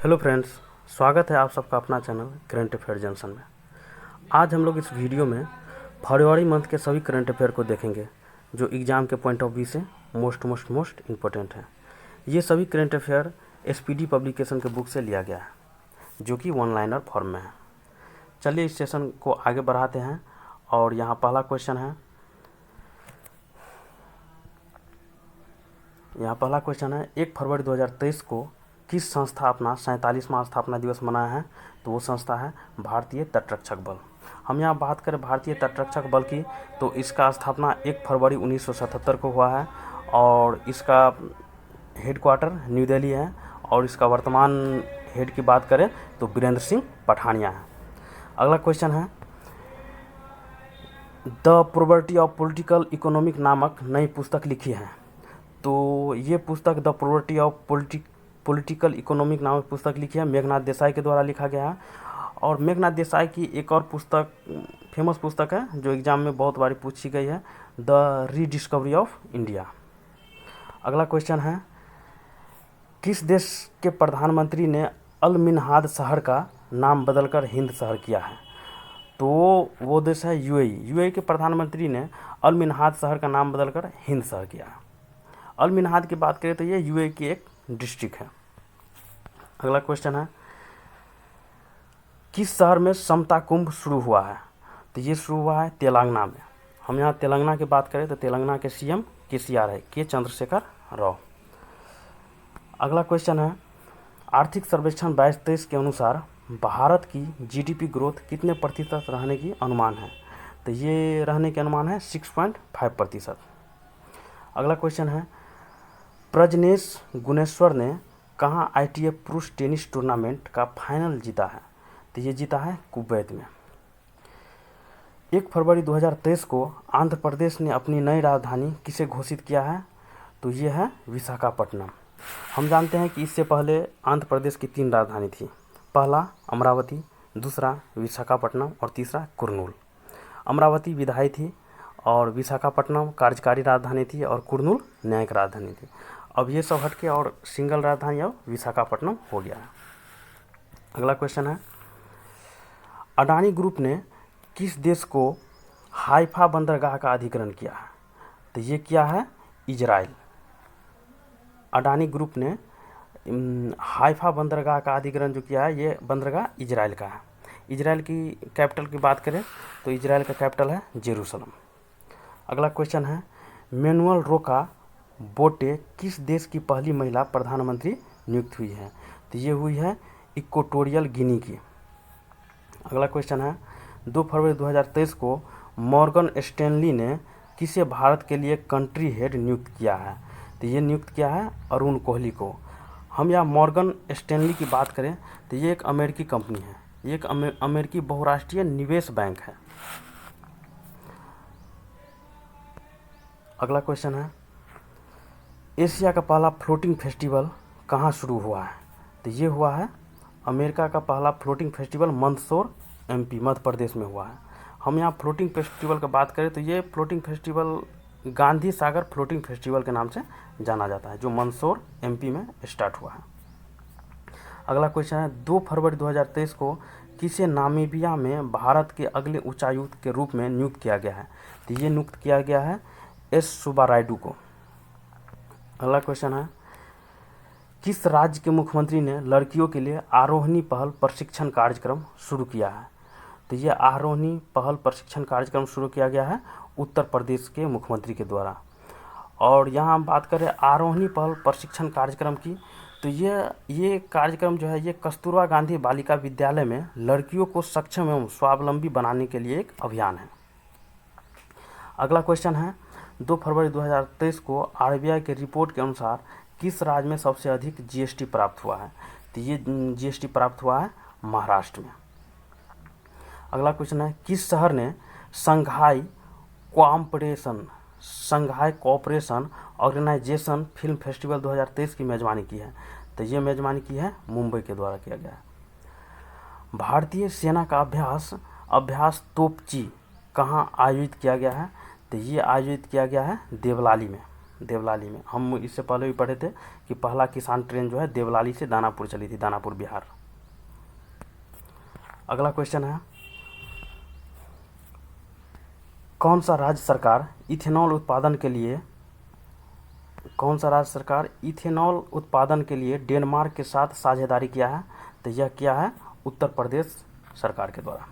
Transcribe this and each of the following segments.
Hello friends, स्वागत है आप सबका अपना चैनल करंट अफेयर जंक्शन में। आज हम लोग इस वीडियो में फरवरी मंथ के सभी करंट अफेयर को देखेंगे जो एग्ज़ाम के पॉइंट ऑफ व्यू से मोस्ट इम्पोर्टेंट है। ये सभी करंट अफेयर एसपीडी पब्लिकेशन के बुक से लिया गया है जो कि वन लाइनर फॉर्म में है। चलिए इस सेशन को आगे बढ़ाते हैं और यहाँ पहला क्वेश्चन है। यहाँ पहला क्वेश्चन है, 1 फरवरी 2023 को किस संस्था अपना 47वां स्थापना दिवस मनाया है? तो वो संस्था है भारतीय तटरक्षक बल। हम यहाँ बात करें भारतीय तटरक्षक बल की तो इसका स्थापना 1 फरवरी 1977 को हुआ है और इसका हेडक्वार्टर न्यू दिल्ली है और इसका वर्तमान हेड की बात करें तो बीरेंद्र सिंह पठानिया है। अगला क्वेश्चन है, द प्रोबर्टी ऑफ पॉलिटिकल इकोनॉमिक नामक नई पुस्तक लिखी है। तो ये पुस्तक द प्रोबर्टी ऑफ पॉलिटिकल इकोनॉमिक नामक पुस्तक लिखी है मेघनाथ देसाई के द्वारा लिखा गया है। और मेघनाथ देसाई की एक और पुस्तक फेमस पुस्तक है जो एग्जाम में बहुत बारी पूछी गई है, द रीडिस्कवरी ऑफ इंडिया। अगला क्वेश्चन है, किस देश के प्रधानमंत्री ने अल मिन्हाद शहर का नाम बदलकर हिंद शहर किया है? तो वो देश है यूएई। यूएई के प्रधानमंत्री ने अल मिन्हाद शहर का नाम बदलकर हिंद शहर किया है। अल मिन्हाद की बात करें तो ये यूएई की एक डिस्ट्रिक्ट है। अगला क्वेश्चन है, किस शहर में समता कुंभ शुरू हुआ है? तो ये शुरू हुआ है तेलंगाना में। हम यहाँ तेलंगाना की बात करें तो तेलंगाना के सीएम केसीआर है, के चंद्रशेखर राव। अगला क्वेश्चन है, आर्थिक सर्वेक्षण 22-23 के अनुसार भारत की जीडीपी ग्रोथ कितने प्रतिशत रहने की अनुमान है? तो ये रहने के अनुमान है 6.5%। अगला क्वेश्चन है, प्रजनेश गुणेश्वर ने कहाँ आईटीएफ पुरुष टेनिस टूर्नामेंट का फाइनल जीता है? तो ये जीता है कुवैत में। 1 फरवरी 2023 को आंध्र प्रदेश ने अपनी नई राजधानी किसे घोषित किया है? तो ये है विशाखापट्टनम। हम जानते हैं कि इससे पहले आंध्र प्रदेश की 3 राजधानी थी, पहला अमरावती, दूसरा विशाखापट्टनम और तीसरा कुर्नूल। अमरावती विधायी थी और विशाखापट्टनम कार्यकारी राजधानी थी और कुर्नूल न्यायिक राजधानी थी। अब ये सब हटके और सिंगल राजधानी अब विशाखापट्टनम हो गया है। अगला क्वेश्चन है, अडानी ग्रुप ने किस देश को हाइफा बंदरगाह का अधिग्रहण किया है? तो ये किया है इजराइल। अडानी ग्रुप ने हाइफा बंदरगाह का अधिग्रहण जो किया है ये बंदरगाह इजराइल का है। इजराइल की कैपिटल की बात करें तो इजराइल का कैपिटल है जेरूसलम। अगला क्वेश्चन है, मैनुअल रोका बोटे किस देश की पहली महिला प्रधानमंत्री नियुक्त हुई है? तो ये हुई है इक्वाटोरियल गिनी की। अगला क्वेश्चन है, 2 फरवरी 2023 को मॉर्गन स्टैनली ने किसे भारत के लिए कंट्री हेड नियुक्त किया है? तो ये नियुक्त किया है अरुण कोहली को। हम यहाँ मॉर्गन स्टैनली की बात करें तो ये एक अमेरिकी कंपनी है, ये एक अमेरिकी बहुराष्ट्रीय निवेश बैंक है। अगला क्वेश्चन है, एशिया का पहला फ्लोटिंग फेस्टिवल कहाँ शुरू हुआ है? तो ये हुआ है अमेरिका का पहला floating festival Mandsaur MP Madhya Pradesh में हुआ है। हम यहाँ फ्लोटिंग फेस्टिवल का बात करें तो ये floating festival Gandhi Sagar floating festival के नाम से जाना जाता है जो मंदसौर एमपी में स्टार्ट हुआ है। अगला क्वेश्चन है, 2 फरवरी 2023 को किसे नामीबिया में भारत के अगले उच्चायुक्त के रूप में नियुक्त किया गया है? तो ये नियुक्त किया गया है एस सुब्बारायडू को। अगला क्वेश्चन है, किस राज्य के मुख्यमंत्री ने लड़कियों के लिए आरोहणी पहल प्रशिक्षण कार्यक्रम शुरू किया है? तो ये आरोहणी पहल प्रशिक्षण कार्यक्रम शुरू किया गया है उत्तर प्रदेश के मुख्यमंत्री के द्वारा। और यहाँ हम बात करें आरोहणी पहल प्रशिक्षण कार्यक्रम की तो ये कार्यक्रम जो है ये कस्तूरबा गांधी बालिका विद्यालय में लड़कियों को सक्षम एवं स्वावलंबी बनाने के लिए एक अभियान है। अगला क्वेश्चन है, 2 फरवरी 2023 को आरबीआई के रिपोर्ट के अनुसार किस राज्य में सबसे अधिक जीएसटी प्राप्त हुआ है? तो ये जीएसटी प्राप्त हुआ है महाराष्ट्र में। अगला क्वेश्चन है, किस शहर ने Shanghai cooperation organisation film festival 2023 की मेजबानी की है? तो ये मेजबानी की है मुंबई के द्वारा किया गया है। भारतीय सेना का अभ्यास तोपची कहाँ आयोजित किया गया है? तो ये आयोजित किया गया है देवलाली में। देवलाली में। हम इससे पहले भी पढ़े थे कि पहला किसान ट्रेन जो है देवलाली से दानापुर चली थी, दानापुर बिहार। अगला क्वेश्चन है, कौन सा राज्य सरकार इथेनॉल उत्पादन के लिए डेनमार्क के साथ साझेदारी किया है? तो यह किया है उत्तर प्रदेश सरकार के द्वारा।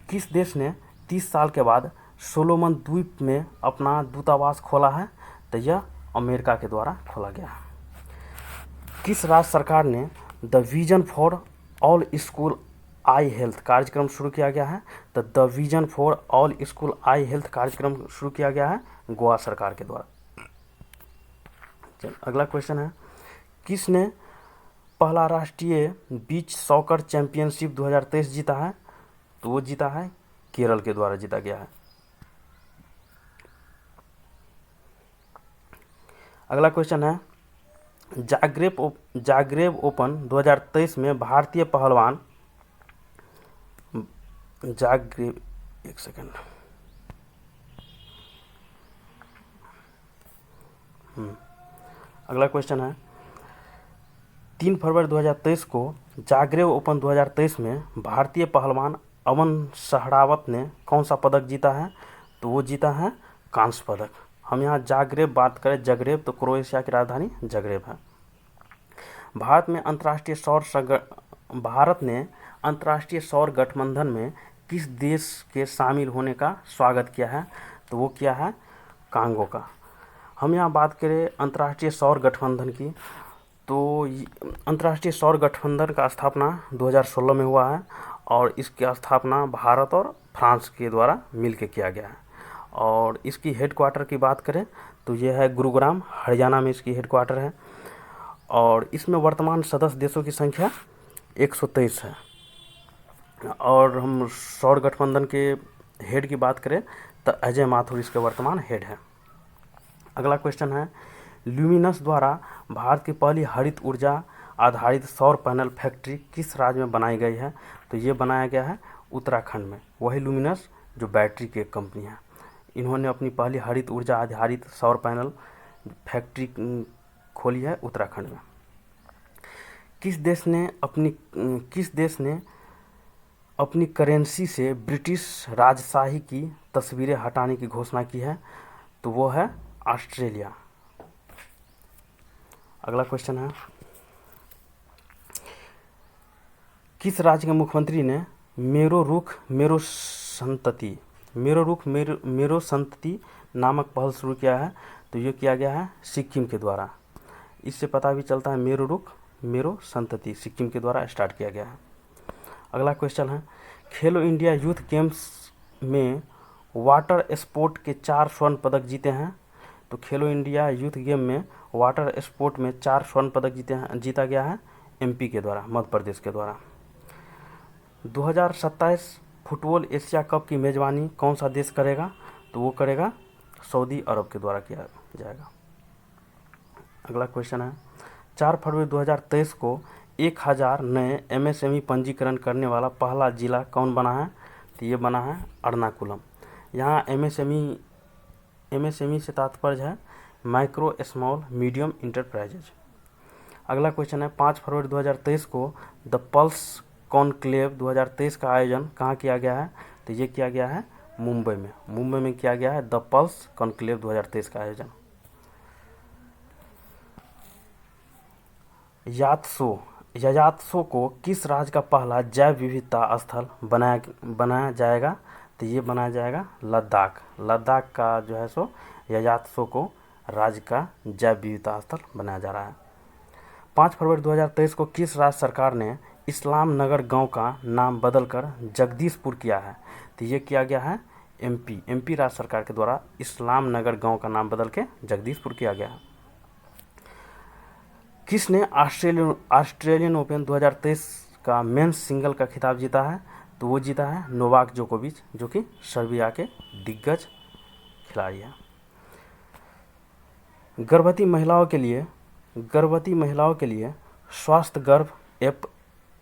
किस देश ने 30 साल के बाद सोलोमन द्वीप में अपना दूतावास खोला है? तो यह अमेरिका के द्वारा खोला गया है। किस राज्य सरकार ने the vision for all school I health कार्यक्रम शुरू किया गया है? तो the vision for all school I health कार्यक्रम शुरू किया गया है गोवा सरकार के द्वारा। अगला क्वेश्चन है, किसने पहला राष्ट्रीय बीच सॉकर चैंपियनशिप 2023 जीता है? तो वो जीता है केरल के द्वारा जीता गया है। अगला क्वेश्चन है, जाग्रेब ओपन 2023 में भारतीय पहलवान अगला क्वेश्चन है, 3 फरवरी 2023 को जाग्रेब ओपन 2023 में भारतीय पहलवान अमन सहरावत ने कौन सा पदक जीता है? तो वो जीता है कांस्य पदक। हम यहाँ जाग्रेब बात करें, जगरेब तो क्रोएशिया की राजधानी जगरेब है। भारत ने अंतर्राष्ट्रीय सौर गठबंधन में किस देश के शामिल होने का स्वागत किया है? तो वो किया है कांगो का। हम यहाँ बात करें अंतर्राष्ट्रीय सौर गठबंधन की, तो अंतर्राष्ट्रीय सौर गठबंधन का स्थापना 2016 में हुआ है और इसकी स्थापना भारत और फ्रांस के द्वारा मिलकर किया गया है। और इसकी हेडक्वार्टर की बात करें तो यह है गुरुग्राम, हरियाणा में इसकी हेडक्वार्टर है। और इसमें वर्तमान सदस्य देशों की संख्या 123 है। और हम सौर गठबंधन के हेड की बात करें तो अजय माथुर इसके वर्तमान हेड है। अगला क्वेश्चन है, ल्यूमिनस द्वारा भारत की पहली हरित ऊर्जा आधारित सौर पैनल फैक्ट्री किस राज्य में बनाई गई है? तो ये बनाया गया है उत्तराखंड में। वही ल्यूमिनस जो बैटरी की एक कंपनी है, इन्होंने अपनी पहली हरित ऊर्जा आधारित सौर पैनल फैक्ट्री खोली है उत्तराखंड में। किस देश ने अपनी करेंसी से ब्रिटिश राजशाही की तस्वीरें हटाने की घोषणा की है? तो वो है ऑस्ट्रेलिया। अगला क्वेश्चन है, किस राज्य के मुख्यमंत्री ने मेरो रुख मेरो संतति नामक पहल शुरू किया है? तो ये किया गया है सिक्किम के द्वारा। इससे पता भी चलता है मेरो रुख मेरो संतति सिक्किम के द्वारा स्टार्ट किया गया है। अगला क्वेश्चन है, खेलो इंडिया यूथ गेम्स में वाटर स्पोर्ट के 4 स्वर्ण पदक जीते हैं? तो खेलो इंडिया यूथ गेम में वाटर स्पोर्ट में 4 स्वर्ण पदक जीता गया है एमपी के द्वारा, मध्य प्रदेश के द्वारा। 2027 फुटबॉल एशिया कप की मेज़बानी कौन सा देश करेगा? तो वो करेगा सऊदी अरब के द्वारा किया जाएगा। अगला क्वेश्चन है, 4 फरवरी 2023 को 1000 नए एमएसएमई पंजीकरण करने वाला पहला जिला कौन बना है? तो ये बना है एर्नाकुलम। यहाँ एमएसएमई से तात्पर्य है माइक्रो स्मॉल मीडियम इंटरप्राइजेज। अगला क्वेश्चन है, 5 फरवरी 2023 को द पल्स कॉन्क्लेव 2023 का आयोजन कहाँ किया गया है? तो ये किया गया है मुंबई में किया गया है द पल्स कॉन्क्लेव 2023 का आयोजन। यात्सो को किस राज्य का पहला जैव विविधता स्थल बनाया जाएगा? तो ये बनाया जाएगा लद्दाख का जो है सो यात्सो को राज्य का जैव विविधता स्थल बनाया जा रहा है। 5 फरवरी 2023 को किस राज्य सरकार ने इस्लाम नगर गांव का नाम बदलकर जगदीशपुर किया है? तो ये किया गया है एमपी राज्य सरकार के द्वारा इस्लाम नगर गांव का नाम बदल के जगदीशपुर किया गया है। किसने ऑस्ट्रेलियन ओपन 2023 का मेंस सिंगल का खिताब जीता है? तो वो जीता है नोवाक जोकोविच, जो कि सर्बिया के दिग्गज खिलाड़ी हैं। गर्भवती महिलाओं के लिए स्वास्थ्य गर्भ ऐप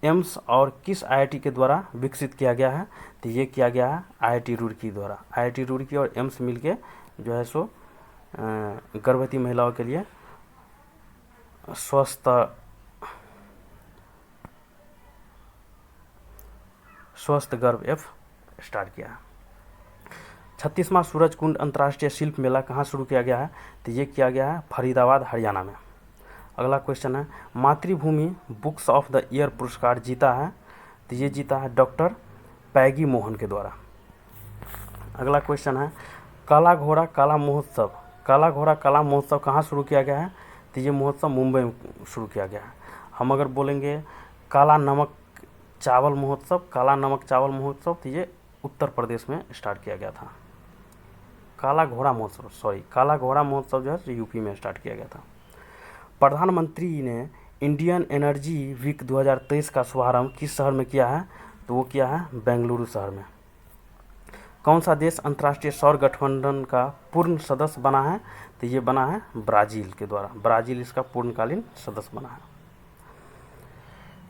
एम्स और किस आईआईटी के द्वारा विकसित किया गया है? तो ये किया गया है आईआईटी रुड़की द्वारा। आईआईटी रुड़की और एम्स मिलके जो है सो गर्भवती महिलाओं के लिए स्वस्थ गर्भ ऐप स्टार्ट किया है। 36वां सूरज कुंड अंतर्राष्ट्रीय शिल्प मेला कहाँ शुरू किया गया है? तो ये किया गया है फरीदाबाद, हरियाणा में। अगला क्वेश्चन है, मातृभूमि बुक्स ऑफ द ईयर पुरस्कार जीता है? तो ये जीता है डॉक्टर पैगी मोहन के द्वारा। अगला क्वेश्चन है, काला घोड़ा काला महोत्सव कहाँ शुरू किया गया है? तो ये महोत्सव मुंबई में शुरू किया गया है। हम अगर बोलेंगे काला नमक चावल महोत्सव, तो ये उत्तर प्रदेश में स्टार्ट किया गया था। काला घोड़ा महोत्सव जो है यूपी में स्टार्ट किया गया था। प्रधानमंत्री ने इंडियन एनर्जी वीक 2023 का शुभारंभ किस शहर में किया है? तो वो किया है बेंगलुरु शहर में। कौन सा देश अंतर्राष्ट्रीय सौर गठबंधन का पूर्ण सदस्य बना है? तो ये बना है ब्राज़ील के द्वारा। ब्राज़ील इसका पूर्णकालीन सदस्य बना है।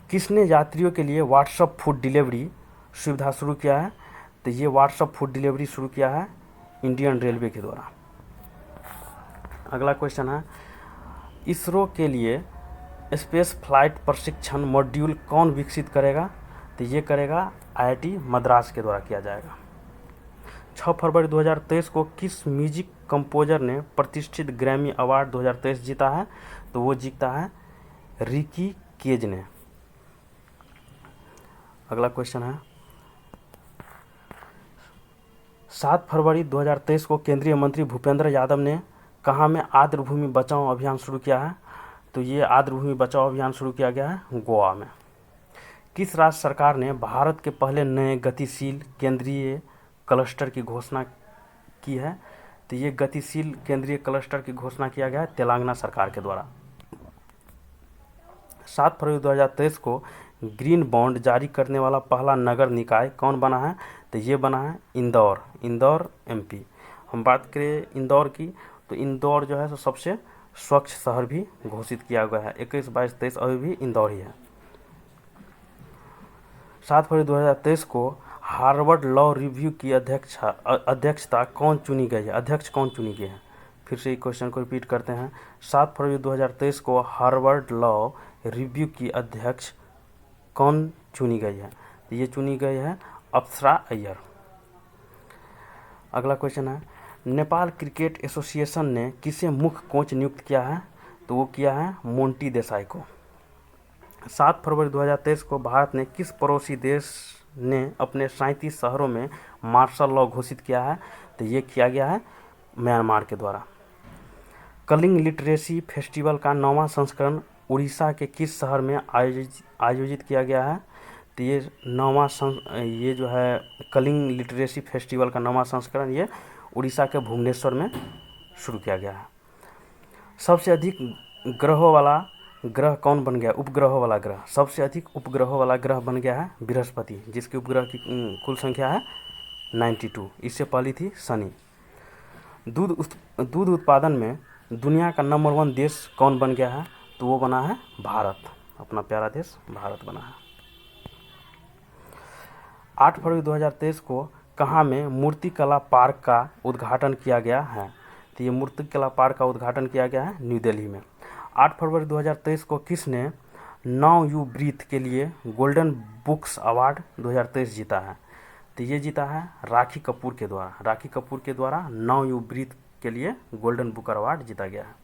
किसने यात्रियों के लिए व्हाट्सएप फूड डिलीवरी सुविधा शुरू किया है? तो ये व्हाट्सएप फूड डिलीवरी शुरू किया है इंडियन रेलवे के द्वारा। अगला क्वेश्चन है, इसरो के लिए स्पेस फ्लाइट प्रशिक्षण मॉड्यूल कौन विकसित करेगा? तो ये करेगा IIT मद्रास के द्वारा किया जाएगा। 6 फरवरी 2023 को किस म्यूजिक कंपोजर ने प्रतिष्ठित ग्रैमी अवार्ड 2023 जीता है? तो वो जीता है रिकी केज ने। अगला क्वेश्चन है, 7 फरवरी 2023 को केंद्रीय मंत्री भूपेंद्र यादव ने कहाँ में आर्द्रभूमि बचाओ अभियान शुरू किया है? तो ये आर्द्रभूमि बचाओ अभियान शुरू किया गया है गोवा में। किस राज्य सरकार ने भारत के पहले नए गतिशील केंद्रीय क्लस्टर की घोषणा की है? तो ये गतिशील केंद्रीय क्लस्टर की घोषणा किया गया है तेलंगाना सरकार के द्वारा। 7 फरवरी 2023 को ग्रीन बॉन्ड जारी करने वाला पहला नगर निकाय कौन बना है? तो ये बना है इंदौर MP। हम बात करें इंदौर की, तो इंदौर जो है तो सबसे स्वच्छ शहर भी घोषित किया गया है। 21, 22, 23 अभी भी इंदौर ही है। 7 फरवरी 2023 को हार्वर्ड लॉ रिव्यू की अध्यक्षता कौन चुनी गई है? अध्यक्ष कौन चुनी गई है? फिर से एक क्वेश्चन को रिपीट करते हैं। 7 फरवरी 2023 को हार्वर्ड लॉ रिव्यू की अध्यक्ष कौन चुनी गई है? तो ये चुनी गई है अप्सरा अय्यर। अगला क्वेश्चन है, नेपाल क्रिकेट एसोसिएशन ने किसे मुख्य कोच नियुक्त किया है? तो वो किया है मोंटी देसाई को। 7 फरवरी 2023 को भारत ने किस पड़ोसी देश ने अपने 37 शहरों में मार्शल लॉ घोषित किया है? तो ये किया गया है म्यांमार के द्वारा। कलिंग लिटरेसी फेस्टिवल का 9वां संस्करण उड़ीसा के किस शहर में आयोजित किया गया है? तो ये ये जो है कलिंग लिटरेसी फेस्टिवल का 9वां संस्करण ये उड़ीसा के भुवनेश्वर में शुरू किया गया है। सबसे अधिक ग्रहों वाला ग्रह कौन बन गया? उपग्रहों वाला ग्रह। सबसे अधिक उपग्रहों वाला ग्रह बन गया है बृहस्पति, जिसकी उपग्रह की कुल संख्या है 92। इससे पहली थी शनि। दूध उत्पादन में दुनिया का नंबर 1 देश कौन बन गया है? तो वो बना है भारत। अपना प्यारा देश भारत बना है। 8 फरवरी 2023 को कहाँ में मूर्तिकला पार्क का उद्घाटन किया गया है? तो ये मूर्तिकला पार्क का उद्घाटन किया गया है न्यू दिल्ली में। 8 फरवरी 2023 को किसने नाउ यू ब्रीथ के लिए गोल्डन बुक्स अवार्ड 2023 जीता है? तो ये जीता है राखी कपूर के द्वारा नाउ यू ब्रीथ के लिए गोल्डन बुक अवार्ड जीता गया है।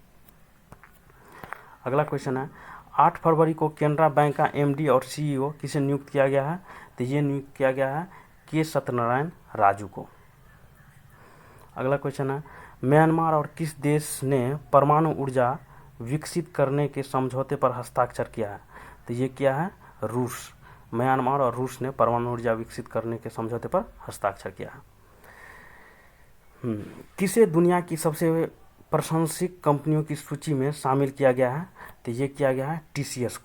अगला क्वेश्चन है, 8 फरवरी को केनरा बैंक का MD और CEO किसे नियुक्त किया गया है? तो ये नियुक्त किया गया है के सत्यनारायण राजू को। अगला क्वेश्चन है, म्यांमार और किस देश ने परमाणु ऊर्जा विकसित करने के समझौते पर हस्ताक्षर किया है? तो ये किया है रूस। म्यांमार और रूस ने परमाणु ऊर्जा विकसित करने के समझौते पर हस्ताक्षर किया है। किसे दुनिया की सबसे प्रशंसित कंपनियों की सूची में शामिल किया गया है? तो ये किया गया है TCS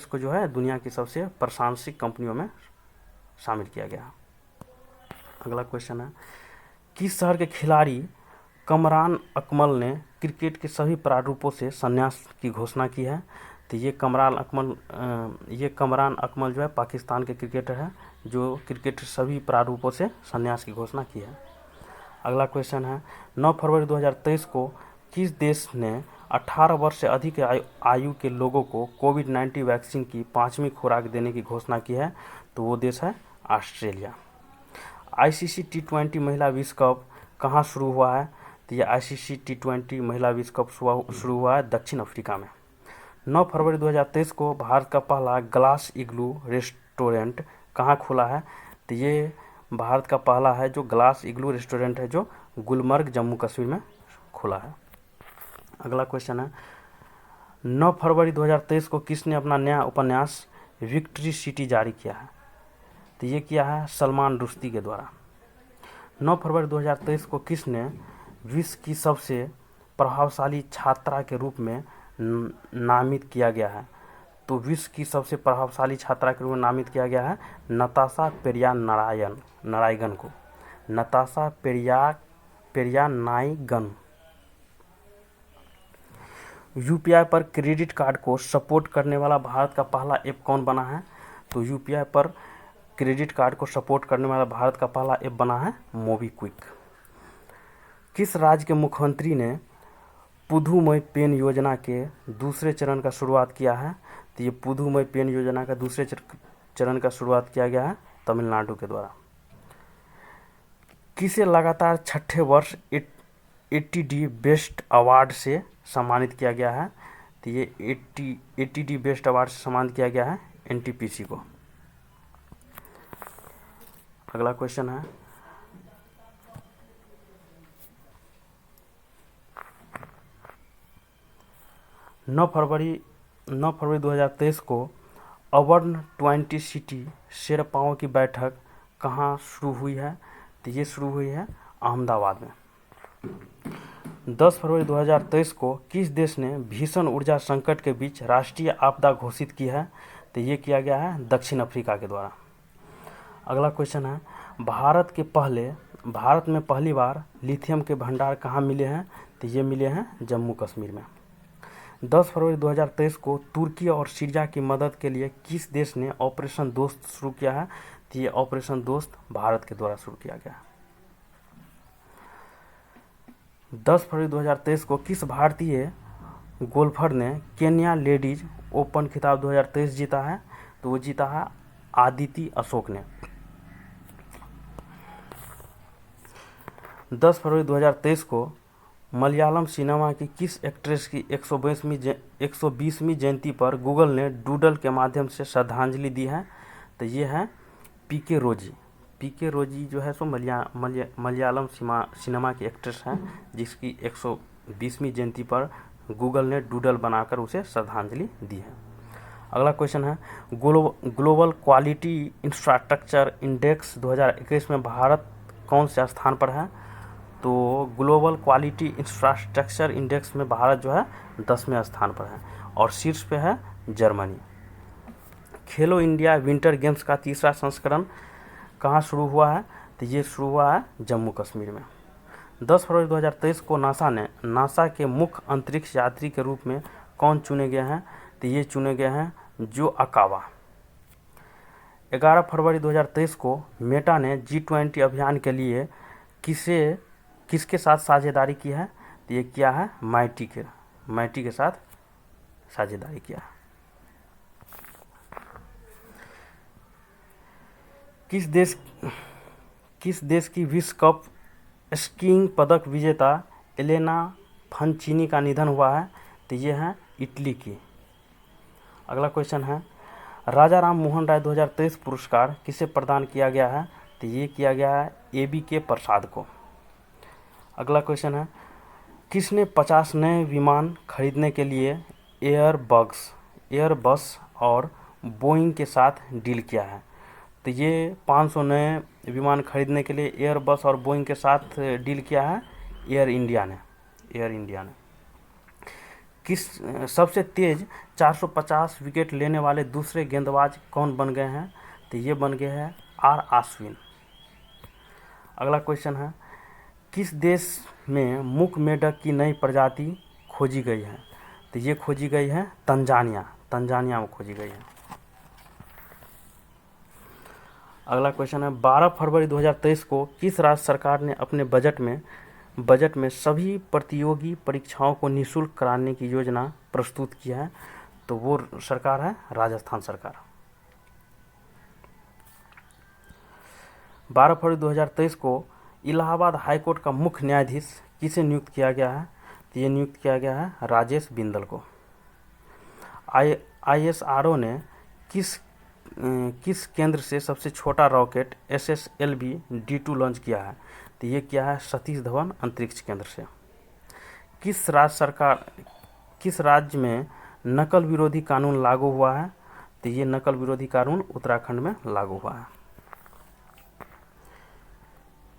को जो है दुनिया की सबसे प्रशंसित कंपनियों में शामिल किया गया है। अगला क्वेश्चन है, किस शहर के खिलाड़ी कमरान अकमल ने क्रिकेट के सभी प्रारूपों से संन्यास की घोषणा की है? तो ये कमरान अकमल जो है पाकिस्तान के क्रिकेटर है जो क्रिकेट के सभी प्रारूपों से संन्यास की घोषणा की है। अगला क्वेश्चन है 9 फरवरी 2023 को किस देश ने 18 वर्ष से अधिक आयु के लोगों को कोविड-19 वैक्सीन की 5वीं खुराक देने की घोषणा की है? तो वो देश है ऑस्ट्रेलिया। आईसीसी टी20 महिला विश्व कप कहाँ शुरू हुआ है? तो ये आईसीसी टी20 महिला विश्व कप शुरू हुआ है दक्षिण अफ्रीका में। 9 फरवरी 2023 को भारत का पहला ग्लास इग्लू रेस्टोरेंट कहाँ खुला है? तो ये भारत का पहला है जो ग्लास इग्लू रेस्टोरेंट है जो गुलमर्ग जम्मू कश्मीर में खुला है। अगला क्वेश्चन है 9 फरवरी 2023 को किसने अपना नया उपन्यास विक्ट्री सिटी जारी किया है? तो ये किया है सलमान रुश्दी के द्वारा। 9 फरवरी 2023 को किसने विश्व की सबसे प्रभावशाली छात्रा के रूप में नामित किया गया है? तो विश्व की सबसे प्रभावशाली छात्रा के रूप में नामित किया गया है नताशा पेरिया-नारायगन को। नताशा पेरिया-नारायगन। यूपीआई पर क्रेडिट कार्ड को सपोर्ट करने वाला भारत का पहला ऐप कौन बना है? तो यूपीआई पर क्रेडिट कार्ड को सपोर्ट करने वाला भारत का पहला ऐप बना है मोबीक्विक। किस राज्य के मुख्यमंत्री ने पुदुमई पेन योजना के दूसरे चरण का शुरुआत किया है? तो ये पुदुमई पेन योजना का दूसरे चरण का शुरुआत किया गया है तमिलनाडु के द्वारा। किसे लगातार छठे वर्ष एटीडी बेस्ट अवार्ड से सम्मानित किया गया है? तो ये एटीडी बेस्ट अवार्ड से सम्मानित किया गया है एनटीपीसी को। अगला क्वेश्चन है 9 फरवरी 2023 को अर्बन 20 सिटी शेरपाओं की बैठक कहाँ शुरू हुई है? तो ये शुरू हुई है अहमदाबाद में। 10 फरवरी 2023 को किस देश ने भीषण ऊर्जा संकट के बीच राष्ट्रीय आपदा घोषित की है? तो ये किया गया है दक्षिण अफ्रीका के द्वारा। अगला क्वेश्चन है भारत में पहली बार लिथियम के भंडार कहाँ मिले हैं? तो ये मिले हैं जम्मू कश्मीर में। 10 फरवरी 2023 को तुर्की और सीरिया की मदद के लिए किस देश ने ऑपरेशन दोस्त शुरू किया है? तो ये ऑपरेशन दोस्त भारत के द्वारा शुरू किया गया है। 10 फरवरी 2023 को किस भारतीय गोल्फर ने केन्या लेडीज ओपन खिताब 2023 जीता है? तो वो जीता है आदिति अशोक ने। 10 फरवरी 2023 को मलयालम सिनेमा की किस एक्ट्रेस की 120वीं जयंती पर गूगल ने डूडल के माध्यम से श्रद्धांजलि दी है? तो ये है पीके रोजी। पीके रोजी जो है सो मलयालम सिनेमा की एक्ट्रेस हैं जिसकी 120वीं जयंती पर गूगल ने डूडल बनाकर उसे श्रद्धांजलि दी है। अगला क्वेश्चन है ग्लोबल क्वालिटी इंफ्रास्ट्रक्चर इंडेक्स 2021 में भारत कौन से स्थान पर है? तो ग्लोबल क्वालिटी इंफ्रास्ट्रक्चर इंडेक्स में भारत जो है 10वें स्थान पर है और शीर्ष पे है जर्मनी। खेलो इंडिया विंटर गेम्स का तीसरा संस्करण कहाँ शुरू हुआ है? तो ये शुरू हुआ है जम्मू कश्मीर में। 10 फरवरी 2023 को नासा के मुख्य अंतरिक्ष यात्री के रूप में कौन चुने गए हैं? तो ये चुने गए हैं जो अकावा। 11 फरवरी 2023 को मेटा ने G20 अभियान के लिए किसके साथ साझेदारी की है? तो ये किया है माइटी के साथ साझेदारी किया है। किस देश की विश्व कप स्कीइंग पदक विजेता एलेना फनचिनी का निधन हुआ है? तो ये है इटली की। अगला क्वेश्चन है राजा राम मोहन राय 2023 पुरस्कार किसे प्रदान किया गया है? तो ये किया गया है ABK प्रसाद को। अगला क्वेश्चन है किसने 50 नए विमान खरीदने के लिए एयरबस और बोइंग के साथ डील किया है? तो ये 500 नए विमान खरीदने के लिए एयरबस और बोइंग के साथ डील किया है एयर इंडिया ने। किस सबसे तेज 450 विकेट लेने वाले दूसरे गेंदबाज कौन बन गए हैं? तो ये बन गए हैं R अश्विन। अगला क्वेश्चन है किस देश में मूक मेढक की नई प्रजाति खोजी गई है? तो ये खोजी गई है तंजानिया में खोजी गई है। अगला क्वेश्चन है 12 फरवरी 2023 को किस राज्य सरकार ने अपने बजट में सभी प्रतियोगी परीक्षाओं को निःशुल्क कराने की योजना प्रस्तुत किया है? तो वो सरकार है राजस्थान सरकार। 12 फरवरी 2023 को इलाहाबाद हाईकोर्ट का मुख्य न्यायाधीश किसे नियुक्त किया गया है? तो ये नियुक्त किया गया है राजेश बिंदल को। ISRO ने किस केंद्र से सबसे छोटा रॉकेट SSLV-D2 लॉन्च किया है? तो ये किया है सतीश धवन अंतरिक्ष केंद्र से। किस राज्य में नकल विरोधी कानून लागू हुआ है? तो ये नकल विरोधी कानून उत्तराखंड में लागू हुआ है।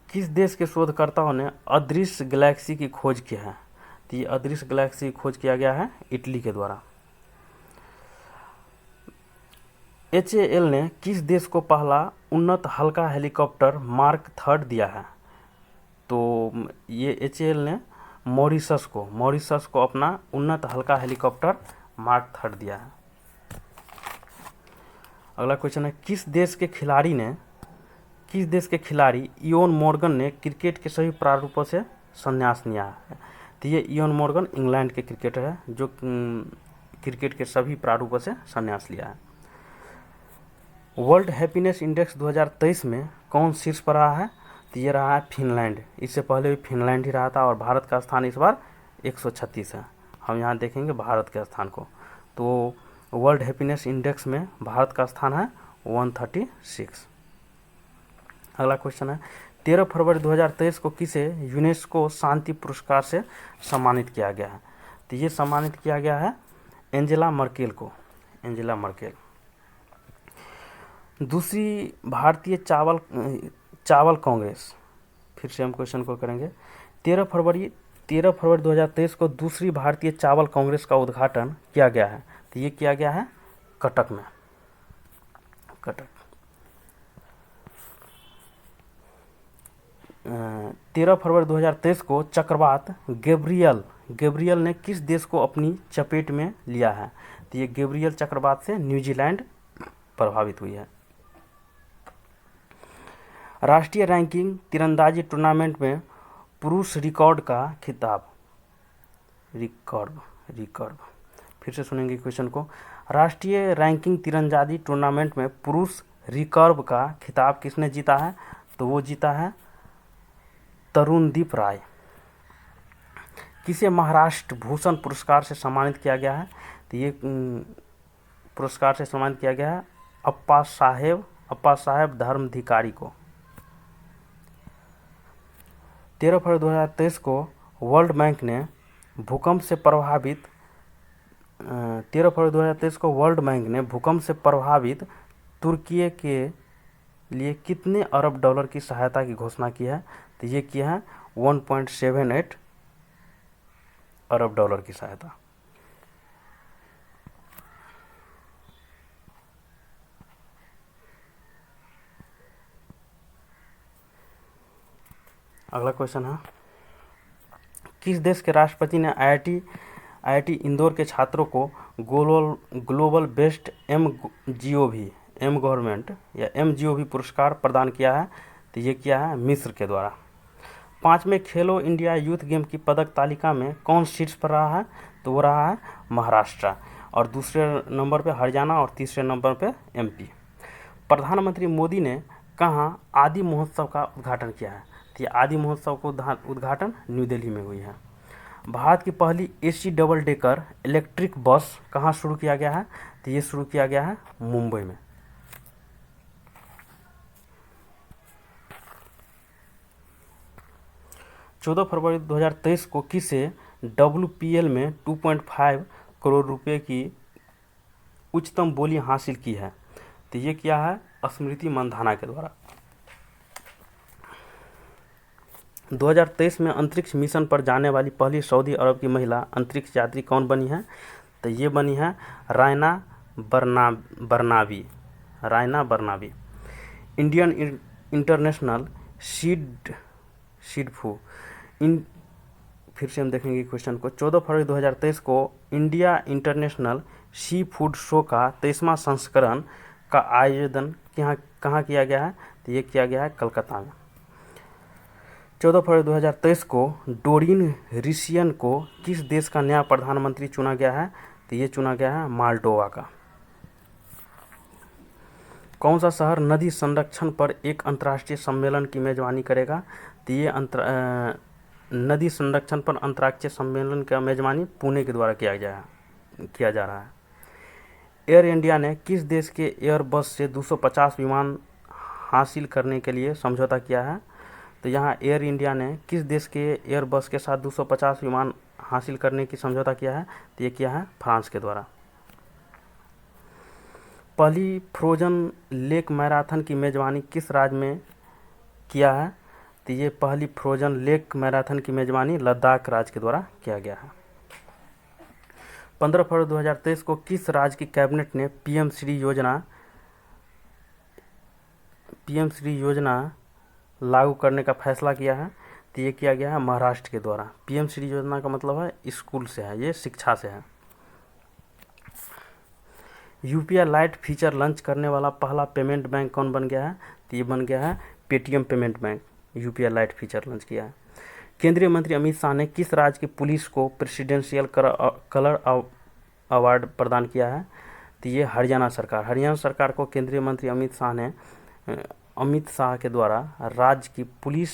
किस देश के शोधकर्ताओं ने अदृश्य गैलेक्सी की खोज की है? तो ये अदृश्य गैलेक्सी की खोज किया गया है इटली के द्वारा। HAL ने किस देश को पहला उन्नत हल्का हेलीकॉप्टर मार्क 3 दिया है? तो ये HAL ने मॉरिशस को अपना उन्नत हल्का हेलीकॉप्टर मार्क 3 दिया है। अगला क्वेश्चन है किस देश के खिलाड़ी इयोन मॉर्गन ने क्रिकेट के सभी प्रारूपों से संन्यास लिया है? तो ये इयोन मॉर्गन इंग्लैंड के क्रिकेटर है जो क्रिकेट के सभी प्रारूपों से संन्यास लिया है। वर्ल्ड हैप्पीनेस इंडेक्स 2023 में कौन शीर्ष पर रहा है? तो ये रहा है फिनलैंड। इससे पहले भी फिनलैंड ही रहा था और भारत का स्थान इस बार 136 है। हम यहाँ देखेंगे भारत के स्थान को, तो वर्ल्ड हैप्पीनेस इंडेक्स में भारत का स्थान है 136। अगला क्वेश्चन है 13 फरवरी 2023 को किसे यूनेस्को शांति पुरस्कार से सम्मानित किया गया है? तो ये सम्मानित किया गया है एंजेला मर्केल को। दूसरी भारतीय चावल कांग्रेस, फिर से हम क्वेश्चन को करेंगे। 13 फरवरी 2023 को दूसरी भारतीय चावल कांग्रेस का उद्घाटन किया गया है। तो ये किया गया है कटक में। 13 फरवरी 2023 को चक्रवात गैब्रियल ने किस देश को अपनी चपेट में लिया है? तो ये गैब्रियल चक्रवात से न्यूजीलैंड प्रभावित हुई है। राष्ट्रीय रैंकिंग तीरंदाजी टूर्नामेंट में पुरुष रिकॉर्ड का खिताब फिर से सुनेंगे क्वेश्चन को। राष्ट्रीय रैंकिंग तीरंदाजी टूर्नामेंट में पुरुष रिकर्व का खिताब किसने जीता है? तो वो जीता है तरुणदीप राय। किसे महाराष्ट्र भूषण पुरस्कार से सम्मानित किया गया है? तो ये पुरस्कार से सम्मानित किया गया है अप्पा साहेब धर्माधिकारी को। 13 फरवरी 2023 को वर्ल्ड बैंक ने भूकंप से प्रभावित तुर्की के लिए कितने अरब डॉलर की सहायता की घोषणा की है? तो ये किया है 1.78 अरब डॉलर की सहायता। अगला क्वेश्चन है किस देश के राष्ट्रपति ने IIT इंदौर के छात्रों को ग्लोबल बेस्ट MGOV पुरस्कार प्रदान किया है? तो ये किया है मिस्र के द्वारा। 5वें खेलो इंडिया यूथ गेम की पदक तालिका में कौन शीर्ष पर रहा है? तो वो रहा है महाराष्ट्र, और दूसरे नंबर पे हरियाणा और तीसरे नंबर पे MP। प्रधानमंत्री मोदी ने कहाँ आदि महोत्सव का उद्घाटन किया है? तो ये आदि महोत्सव का उद्घाटन न्यू दिल्ली में हुई है। भारत की पहली AC double decker electric bus कहाँ शुरू किया गया है? तो ये शुरू किया गया है मुंबई में। चौदह फरवरी 2023 को किसे WPL में 2.5 करोड़ रुपए की उच्चतम बोली हासिल की है? तो ये किया है स्मृति मंधाना के द्वारा। 2023 में अंतरिक्ष मिशन पर जाने वाली पहली सऊदी अरब की महिला अंतरिक्ष यात्री कौन बनी है? तो ये बनी है रायना बरनावी। इंडियन इंटरनेशनल सीड फू फिर से हम देखेंगे क्वेश्चन को। 14 फरवरी 2023 को India international sea food show का 23वां संस्करण का आयोजन कहाँ किया गया है? तो ये किया गया है कलकत्ता में। 14 फरवरी 2023 को डोरिन रिसियन को किस देश का नया प्रधानमंत्री चुना गया है? तो ये चुना गया है माल्डोवा का। कौन सा शहर नदी संरक्षण पर एक अंतर्राष्ट्रीय सम्मेलन की मेजबानी करेगा? तो ये नदी संरक्षण पर अंतर्राष्ट्रीय सम्मेलन का मेजबानी पुणे के द्वारा किया जा रहा है। एयर इंडिया ने किस देश के एयरबस से 250 विमान हासिल करने के लिए समझौता किया है? तो यहाँ एयर इंडिया ने किस देश के एयरबस के साथ 250 विमान हासिल करने की समझौता किया है? तो ये किया है फ्रांस के द्वारा। पहली फ्रोजन लेक मैराथन की मेजबानी किस राज्य में किया है? तो ये पहली फ्रोजन लेक मैराथन की मेजबानी लद्दाख राज्य के द्वारा किया गया है। 15 फरवरी 2023 को किस राज्य की कैबिनेट ने पीएम श्री योजना लागू करने का फैसला किया है? तो ये किया गया है महाराष्ट्र के द्वारा। पीएम श्री योजना का मतलब है स्कूल से है, ये शिक्षा से है। यूपीआई लाइट फीचर लॉन्च करने वाला पहला पेमेंट बैंक कौन बन गया है? तो ये बन गया है Paytm payment bank. UPI light feature launch किया है। केंद्रीय मंत्री अमित शाह ने किस राज्य की पुलिस को प्रेसिडेंशियल कलर अवार्ड प्रदान किया है? तो ये हरियाणा सरकार को केंद्रीय मंत्री अमित शाह के द्वारा राज्य की पुलिस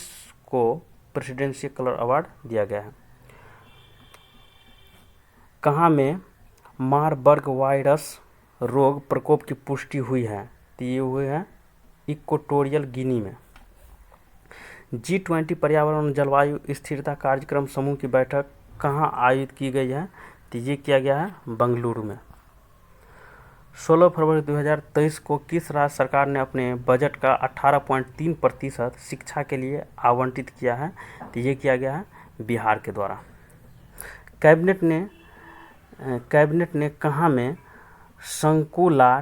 को प्रेसिडेंशियल कलर अवार्ड दिया गया है। कहाँ में मारबर्ग वायरस रोग प्रकोप की पुष्टि हुई है? तो ये हुए है इक्वेटोरियल गिनी में। G20 पर्यावरण और जलवायु स्थिरता कार्यक्रम समूह की बैठक कहाँ आयोजित की गई है? तो ये किया गया है बेंगलुरु में। 16 फरवरी 2023 को किस राज्य सरकार ने अपने बजट का 18.3% शिक्षा के लिए आवंटित किया है? तो ये किया गया है बिहार के द्वारा। कैबिनेट ने कहाँ में संकुला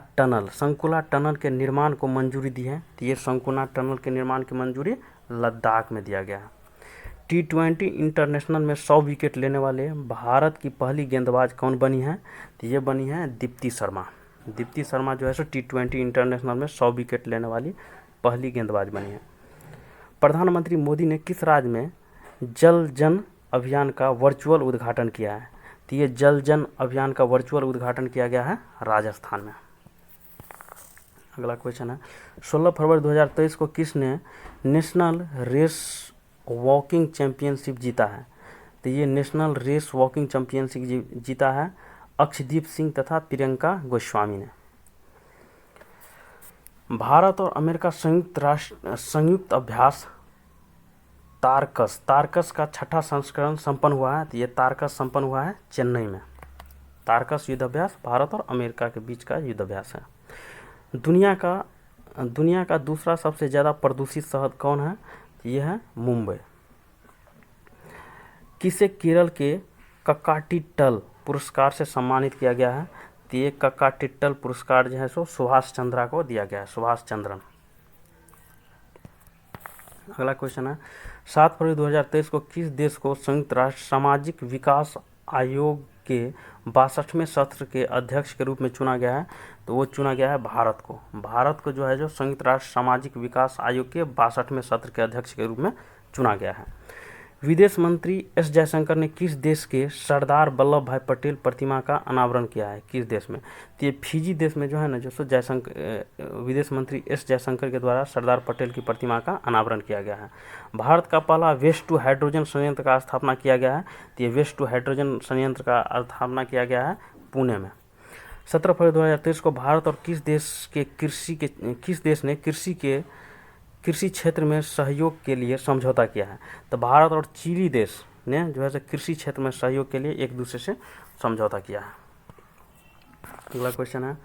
टनल के निर्माण को मंजूरी दी है? तो ये संकुला टनल के निर्माण की मंजूरी लद्दाख में दिया गया है। T20 इंटरनेशनल में 100 विकेट लेने वाले भारत की पहली गेंदबाज कौन बनी है? तो ये बनी है दीप्ति शर्मा जो है सो T20 इंटरनेशनल में 100 विकेट लेने वाली पहली गेंदबाज बनी है। प्रधानमंत्री मोदी ने किस राज्य में जल जन अभियान का वर्चुअल उद्घाटन किया है? तो ये जल जन अभियान का वर्चुअल उद्घाटन किया गया है राजस्थान में। अगला क्वेश्चन है 16 फरवरी 2023 को किसने नेशनल रेस वॉकिंग चैंपियनशिप जीता है? तो ये नेशनल रेस वॉकिंग चैंपियनशिप जीता है अक्षदीप सिंह तथा प्रियंका गोस्वामी ने। भारत और अमेरिका संयुक्त अभ्यास तारकस का छठा संस्करण संपन्न हुआ है। तो ये तारकस संपन्न हुआ है चेन्नई में। तारकस युद्धाभ्यास भारत और अमेरिका के बीच का युद्धाभ्यास है। दुनिया का दूसरा सबसे ज़्यादा प्रदूषित शहर कौन है? ये है मुंबई। किसे केरल के कक्काटिट्टल पुरस्कार से सम्मानित किया गया है? तो ये कक्काटिट्टल पुरस्कार जो है सो सुभाष चंद्रा को दिया गया है, सुभाष चंद्रन। अगला क्वेश्चन है 7 फरवरी 2023 को किस देश को संयुक्त राष्ट्र सामाजिक विकास आयोग के 62वें सत्र के अध्यक्ष के रूप में चुना गया है? तो वो चुना गया है भारत को जो है जो संयुक्त राष्ट्र सामाजिक विकास आयोग के 62वें सत्र के अध्यक्ष के रूप में चुना गया है। विदेश मंत्री एस जयशंकर ने किस देश के सरदार वल्लभ भाई पटेल प्रतिमा का अनावरण किया है? किस देश में? तो ये फिजी देश में जो है ना जो सो विदेश मंत्री एस जयशंकर के द्वारा सरदार पटेल की प्रतिमा का अनावरण किया गया है। भारत का पहला वेस्ट टू हाइड्रोजन संयंत्र का स्थापना किया गया है। तो ये वेस्ट टू हाइड्रोजन संयंत्र का स्थापना किया गया है पुणे में। 17 फरवरी 2023 को भारत और किस देश ने कृषि क्षेत्र में सहयोग के लिए समझौता किया है? तो भारत और चिली देश ने जो है कृषि क्षेत्र में सहयोग के लिए एक दूसरे से समझौता किया है। अगला क्वेश्चन है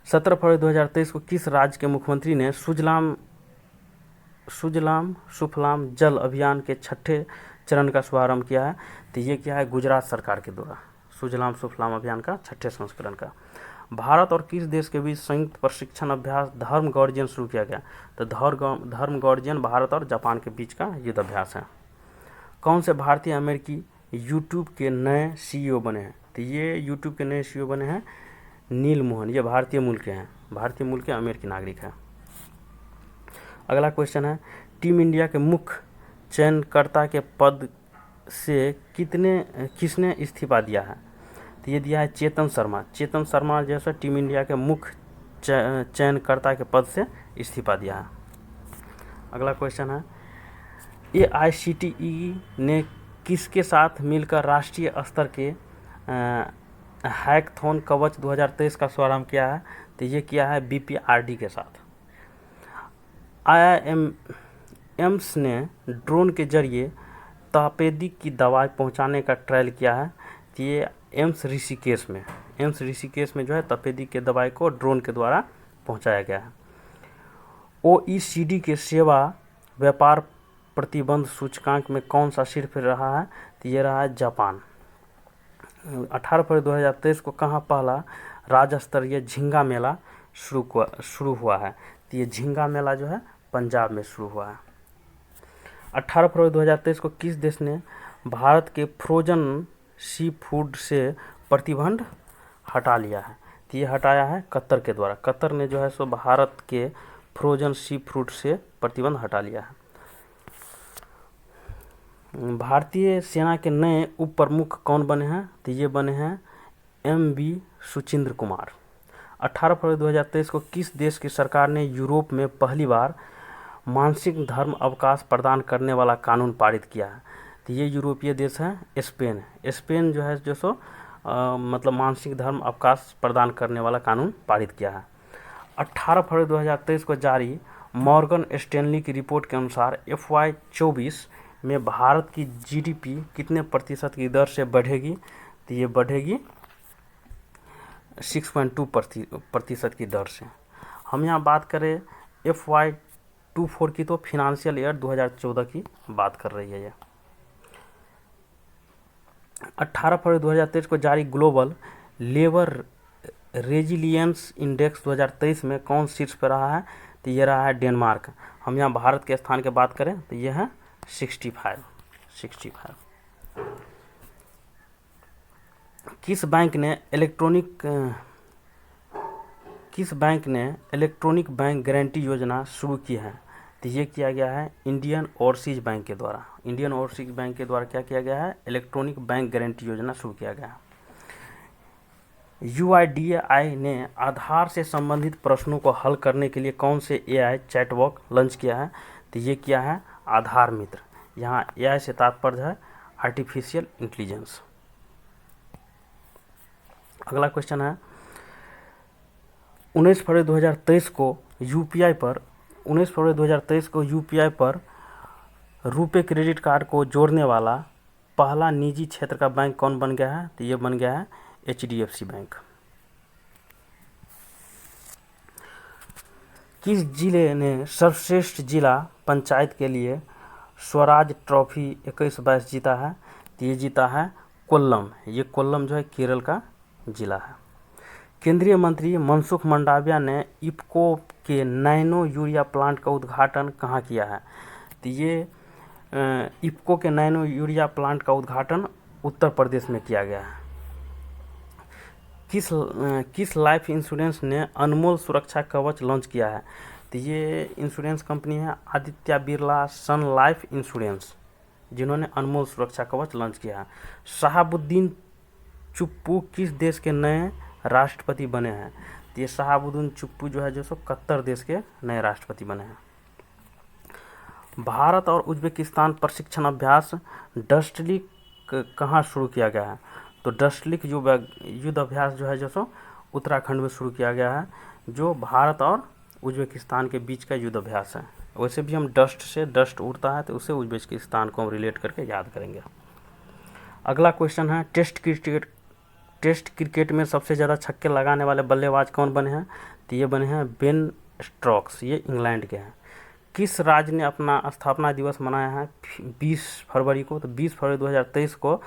17 फरवरी 2023 को किस राज्य के मुख्यमंत्री ने सुजलाम सुफलाम जल अभियान के 6ठे चरण का शुभारंभ किया है? तो ये क्या है गुजरात सरकार के द्वारा सुजलाम सुफलाम अभियान का 6ठे संस्करण का। भारत और किस देश के बीच संयुक्त प्रशिक्षण अभ्यास धर्म गार्जियन शुरू किया गया? तो धर्म गार्जियन भारत और जापान के बीच का युद्ध अभ्यास है। कौन से भारतीय अमेरिकी यूट्यूब के नए सीईओ बने हैं? तो ये यूट्यूब के नए सीईओ बने हैं नील मोहन। ये भारतीय मूल के हैं, भारतीय मूल के अमेरिकी नागरिक हैं। अगला क्वेश्चन है, टीम इंडिया के मुख्य चयनकर्ता के पद से किसने इस्तीफा दिया है? तो ये दिया है चेतन शर्मा। चेतन शर्मा जैसा टीम इंडिया के मुख्य चयनकर्ता के पद से इस्तीफा दिया है। अगला क्वेश्चन है, AICTE ने किसके साथ मिलकर राष्ट्रीय स्तर के हैकथॉन कवच 2023 का शुभारंभ किया है? तो ये किया है BPRD के साथ। एम्स ने ड्रोन के जरिए तपेदिक की दवाई पहुंचाने का ट्रायल किया है। तो ये एम्स ऋषिकेश में जो है तपेदिक के दवाई को ड्रोन के द्वारा पहुंचाया गया है। OECD के सेवा व्यापार प्रतिबंध सूचकांक में कौन सा शीर्ष पर रहा है? तो ये रहा है जापान। 18 फरवरी 2023 को कहाँ पहला राज्य स्तरीय झींगा मेला शुरू हुआ है? तो ये झींगा मेला जो है पंजाब में शुरू हुआ है। 18 फरवरी 2023 को किस देश ने भारत के फ्रोजन सी फूड से प्रतिबंध हटा लिया है? तो ये हटाया है कतर के द्वारा। कतर ने जो है सो भारत के फ्रोजन सी फूड से प्रतिबंध हटा लिया है। भारतीय सेना के नए उप प्रमुख कौन बने हैं? तो ये बने हैं MV सुचिंद्र कुमार। 18 फरवरी 2023 को किस देश की सरकार ने यूरोप में पहली बार मानसिक धर्म अवकाश प्रदान करने वाला कानून पारित किया है? तो ये यूरोपीय देश है स्पेन। स्पेन जो है जो सो मतलब मानसिक धर्म अवकाश प्रदान करने वाला कानून पारित किया है। 18 फरवरी 2023 को जारी मॉर्गन स्टैनली की रिपोर्ट के अनुसार FY 24 में भारत की GDP कितने प्रतिशत की दर से बढ़ेगी? तो ये बढ़ेगी 6.2% की दर से। हम यहाँ बात करें FY 24 की, तो फिनंशियल ईयर 2014 की बात कर रही है ये। 18 फरवरी 2023 को जारी ग्लोबल लेबर रेजिलियंस इंडेक्स 2023 में कौन शीर्ष पर रहा है? तो ये रहा है डेनमार्क। हम यहाँ भारत के स्थान की बात करें तो ये है 65। किस बैंक ने इलेक्ट्रॉनिक बैंक गारंटी योजना शुरू की है? तो ये किया गया है इंडियन ओवरसीज बैंक के द्वारा। इंडियन ओवरसीज बैंक के द्वारा क्या किया गया है? इलेक्ट्रॉनिक बैंक गारंटी योजना शुरू किया गया है। UIDAI ने आधार से संबंधित प्रश्नों को हल करने के लिए कौन से AI चैटबॉट लॉन्च किया है? तो ये किया है आधार मित्र। यहाँ AI से तात्पर्य है आर्टिफिशियल इंटेलिजेंस। अगला क्वेश्चन है, 19 फरवरी 2023 को UPI पर रुपे क्रेडिट कार्ड को जोड़ने वाला पहला निजी क्षेत्र का बैंक कौन बन गया है? तो ये बन गया है HDFC बैंक। किस जिले ने सर्वश्रेष्ठ जिला पंचायत के लिए स्वराज ट्रॉफी 21-22 जीता है? तो ये जीता है कोल्लम। ये कोल्लम जो है केरल का जिला है। केंद्रीय मंत्री मनसुख मंडाविया ने इफ्को के नैनो यूरिया प्लांट का उद्घाटन कहाँ किया है? तो ये इफ्को के नैनो यूरिया प्लांट का उद्घाटन उत्तर प्रदेश में किया गया है। किस लाइफ इंश्योरेंस ने अनमोल सुरक्षा कवच लॉन्च किया है? तो ये इंश्योरेंस कंपनी है आदित्य बिरला सन लाइफ इंश्योरेंस, जिन्होंने अनमोल सुरक्षा कवच लॉन्च किया है। शहाबुद्दीन चुप्पू किस देश के नए राष्ट्रपति बने हैं? तो ये शहाबुद्दीन चुप्पू जो है जो सो कतर देश के नए राष्ट्रपति बने हैं। भारत और उज्बेकिस्तान प्रशिक्षण अभ्यास डस्टलिक कहाँ शुरू किया गया है? तो डस्टलिक युद्ध अभ्यास जो है जो सो उत्तराखंड में शुरू किया गया है, जो भारत और उज्बेकिस्तान के बीच का युद्ध अभ्यास है। वैसे भी हम डस्ट उड़ता है तो उसे उज्बेकिस्तान को हम रिलेट करके याद करेंगे। अगला क्वेश्चन है, टेस्ट क्रिकेट में सबसे ज़्यादा छक्के लगाने वाले बल्लेबाज कौन बने हैं? तो ये बने हैं बेन स्टोक्स, ये इंग्लैंड के हैं। किस राज्य ने अपना स्थापना दिवस मनाया है 20 फरवरी को? तो 20 फरवरी 2023 को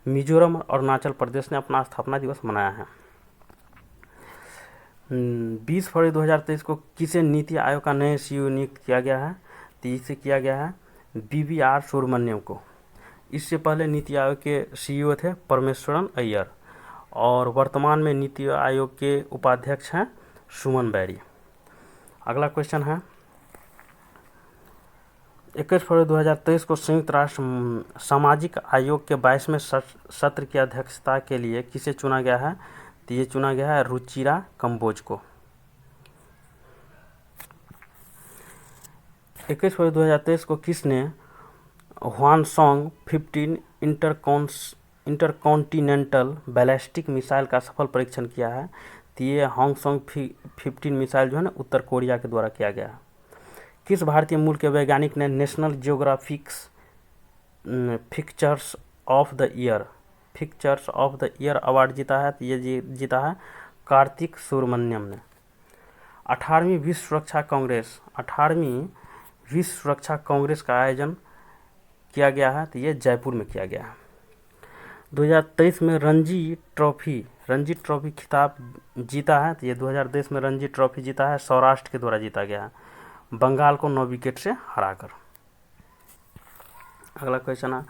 मिजोरम और अरुणाचल प्रदेश ने अपना स्थापना दिवस मनाया है। 20 फरवरी 2023 को किसे नीति आयोग का नया CEO नियुक्त किया गया है? तो इसे किया गया है BVR सुब्रमण्यम को। इससे पहले नीति आयोग के CEO थे परमेश्वरन अय्यर, और वर्तमान में नीति आयोग के उपाध्यक्ष हैं सुमन बैरी। अगला क्वेश्चन है, 21 फरवरी 2023 को संयुक्त राष्ट्र सामाजिक आयोग के 22वें सत्र की अध्यक्षता के लिए किसे चुना गया है? तो ये चुना गया है रुचिरा कंबोज को। 21 फरवरी 2023 को किसने ह्वानसोंग 15 इंटरकॉन्टिनेंटल बैलिस्टिक मिसाइल का सफल परीक्षण किया है? तो ये ह्वानसोंग 15 मिसाइल जो है ना उत्तर कोरिया के द्वारा किया गया है। किस भारतीय मूल के वैज्ञानिक ने national geographics pictures of the year award जीता है? तो ये जीता है कार्तिक सुब्रमण्यम ने। 18वीं विश्व सुरक्षा कांग्रेस का आयोजन किया गया है? तो ये जयपुर में किया गया है। 2023 में रणजी ट्रॉफी खिताब जीता है? तो ये 2023 में रणजी ट्रॉफी जीता है, सौराष्ट्र के द्वारा जीता गया है, बंगाल को 9 विकेट से हराकर। अगला क्वेश्चन है,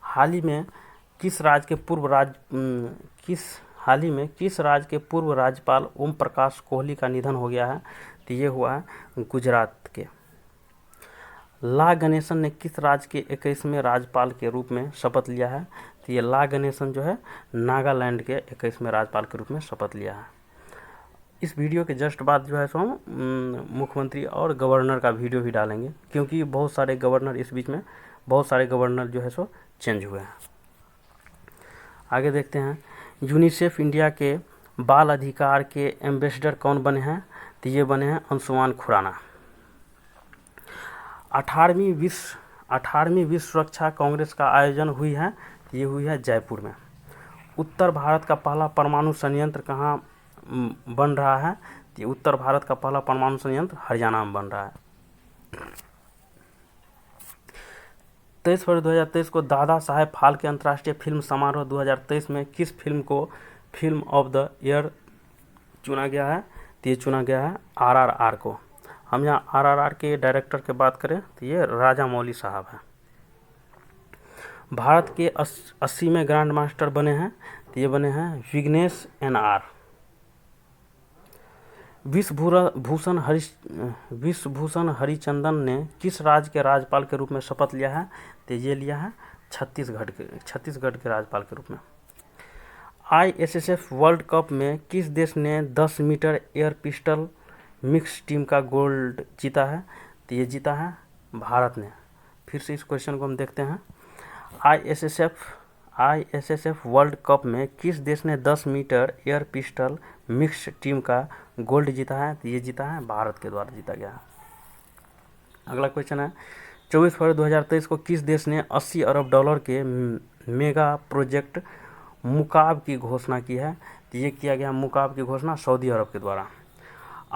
हाल ही में किस राज्य के पूर्व राज्यपाल ओम प्रकाश कोहली का निधन हो गया है? तो ये हुआ है गुजरात के। ला गणेशन ने किस राज्य के 21वें राज्यपाल के रूप में शपथ लिया है? तो ये ला गणेशन जो है नागालैंड के 21वें राज्यपाल के रूप में शपथ लिया है। इस वीडियो के जस्ट बाद जो है सो हम मुख्यमंत्री और गवर्नर का वीडियो भी डालेंगे, क्योंकि बहुत सारे गवर्नर इस बीच में जो है सो चेंज हुए हैं। आगे देखते हैं, यूनिसेफ इंडिया के बाल अधिकार के एम्बेसडर कौन बने हैं? तो ये बने हैं अंशुमान खुराना। 18वीं विश्व सुरक्षा कांग्रेस का आयोजन हुई है? ये हुई है जयपुर में। उत्तर भारत का पहला परमाणु संयंत्र कहाँ बन रहा है? तो उत्तर भारत का पहला परमाणु संयंत्र हरियाणा में बन रहा है। 23 फरवरी 2023 को दादा साहेब फाल्के अंतर्राष्ट्रीय फिल्म समारोह 2023 में किस फिल्म को फिल्म ऑफ द ईयर चुना गया है? तो ये चुना गया है RRR को। हम यहाँ RRR के डायरेक्टर की बात करें तो ये राजा मौली साहब हैं। भारत के 80वें ग्रैंड मास्टर बने हैं? तो ये बने हैं विघ्नेश NR। विश्वभूषण हरिचंदन ने किस राज्य के राज्यपाल के रूप में शपथ लिया है? तो ये लिया है छत्तीसगढ़ के राज्यपाल के रूप में। ISSF वर्ल्ड कप में किस देश ने 10 metre air pistol mix team का गोल्ड जीता है? तो ये जीता है भारत ने। फिर से इस क्वेश्चन को हम देखते हैं, ISSF वर्ल्ड कप में किस देश ने 10 metre air pistol mix team का गोल्ड जीता है? तो ये जीता है भारत के द्वारा जीता गया है। अगला क्वेश्चन है, 24 फरवरी 2023 को किस देश ने $80 अरब के मेगा प्रोजेक्ट मुकाब की घोषणा की है? तो ये किया गया मुकाब की घोषणा सऊदी अरब के द्वारा।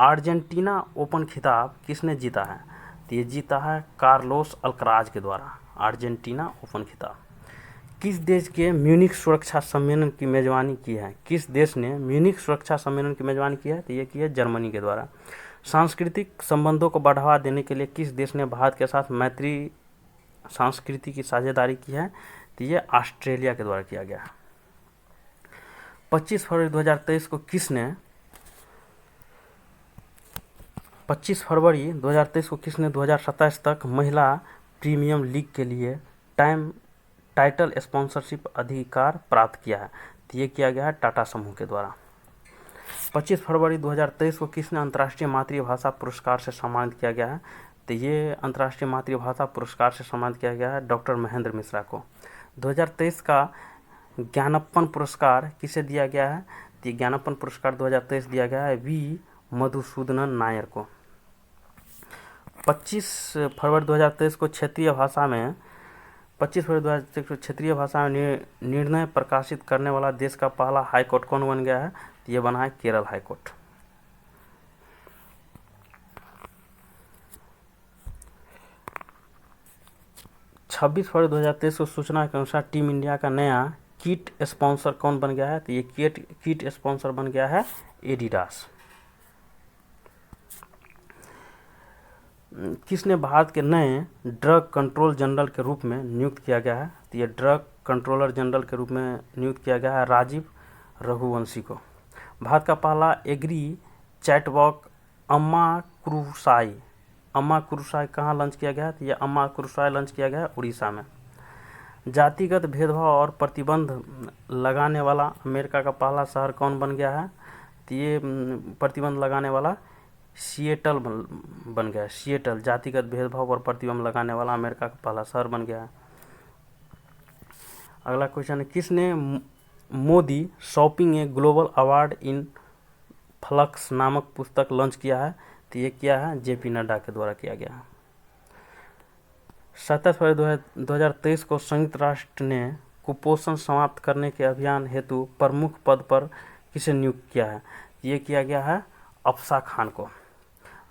अर्जेंटीना ओपन खिताब किसने जीता है? तो ये जीता है कार्लोस अल्कराज के द्वारा अर्जेंटीना ओपन खिताब। किस देश के म्यूनिख सुरक्षा सम्मेलन की मेजबानी की है? किस देश ने म्यूनिख सुरक्षा सम्मेलन की मेजबानी की है? तो ये की है जर्मनी के द्वारा। सांस्कृतिक संबंधों को बढ़ावा देने के लिए किस देश ने भारत के साथ मैत्री संस्कृति की साझेदारी की है? तो ये ऑस्ट्रेलिया के द्वारा किया गया है। 25 फरवरी 2023 को किसने 2027 तक महिला प्रीमियम लीग के लिए टाइटल स्पॉन्सरशिप अधिकार प्राप्त किया है? तो ये किया गया है टाटा समूह के द्वारा। 25 फरवरी 2023 को किसने अंतर्राष्ट्रीय मातृभाषा पुरस्कार से सम्मानित किया गया है? तो ये अंतर्राष्ट्रीय मातृभाषा पुरस्कार से सम्मानित किया गया है डॉक्टर महेंद्र मिश्रा को। 2023 का ज्ञानप्पन पुरस्कार किसे दिया गया है? तो ज्ञानप्पन पुरस्कार 2023 दिया गया है V मधुसूदनन नायर को। 25 फरवरी 2023 को क्षेत्रीय भाषा में निर्णय प्रकाशित करने वाला देश का पहला हाईकोर्ट कौन बन गया है? तो ये बना है केरल हाईकोर्ट। छब्बीस फरवरी 2023 को सूचना के अनुसार टीम इंडिया का नया किट स्पॉन्सर कौन बन गया है? तो ये किट स्पॉन्सर बन गया है एडिडास। किसने भारत के नए ड्रग कंट्रोल जनरल के रूप में नियुक्त किया गया है? तो ये ड्रग कंट्रोलर जनरल के रूप में नियुक्त किया गया है राजीव रघुवंशी को। भारत का पहला एग्री चैटबॉट अम्मा क्रूसाई अम्मा कुरुसाई कहाँ लॉन्च किया गया है? तो ये अम्मा कुरुसाई लॉन्च किया गया है उड़ीसा में। जातिगत भेदभाव और प्रतिबंध लगाने वाला अमेरिका का पहला शहर कौन बन गया है? तो ये प्रतिबंध लगाने वाला सिएटल बन गया है। सिएटल जातिगत भेदभाव और प्रतिबंध लगाने वाला अमेरिका का पहला शहर बन गया है। अगला क्वेश्चन है, किसने Modi shopping a global award in flux नामक पुस्तक लॉन्च किया है? तो ये किया है जेपी नड्डा के द्वारा किया गया है। 27 फरवरी 2023 को संयुक्त राष्ट्र ने कुपोषण समाप्त करने के अभियान हेतु प्रमुख पद पर किसे नियुक्त किया है? ये किया गया है अफसा खान को।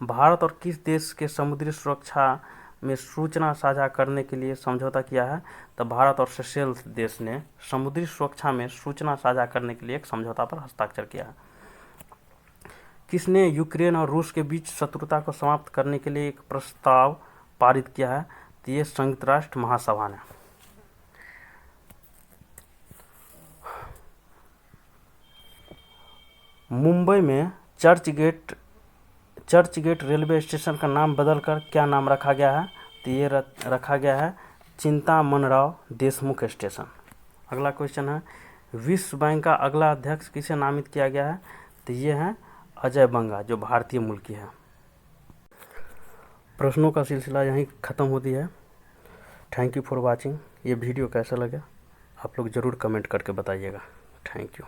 भारत और किस देश के समुद्री सुरक्षा में सूचना साझा करने के लिए समझौता किया है? तो भारत और सेशेल्स देश ने समुद्री सुरक्षा में सूचना साझा करने के लिए एक समझौता पर हस्ताक्षर किया है। किसने यूक्रेन और रूस के बीच शत्रुता को समाप्त करने के लिए एक प्रस्ताव पारित किया है? तो ये संयुक्त राष्ट्र महासभा ने। मुंबई में चर्च गेट रेलवे स्टेशन का नाम बदलकर क्या नाम रखा गया है? तो ये रखा गया है चिंतामणराव देशमुख स्टेशन। अगला क्वेश्चन है, विश्व बैंक का अगला अध्यक्ष किसे नामित किया गया है? तो ये है अजय बंगा, जो भारतीय मूल की है। प्रश्नों का सिलसिला यहीं ख़त्म होती है। Thank you for watching. ये वीडियो कैसा लगा आप लोग ज़रूर कमेंट करके बताइएगा। Thank you.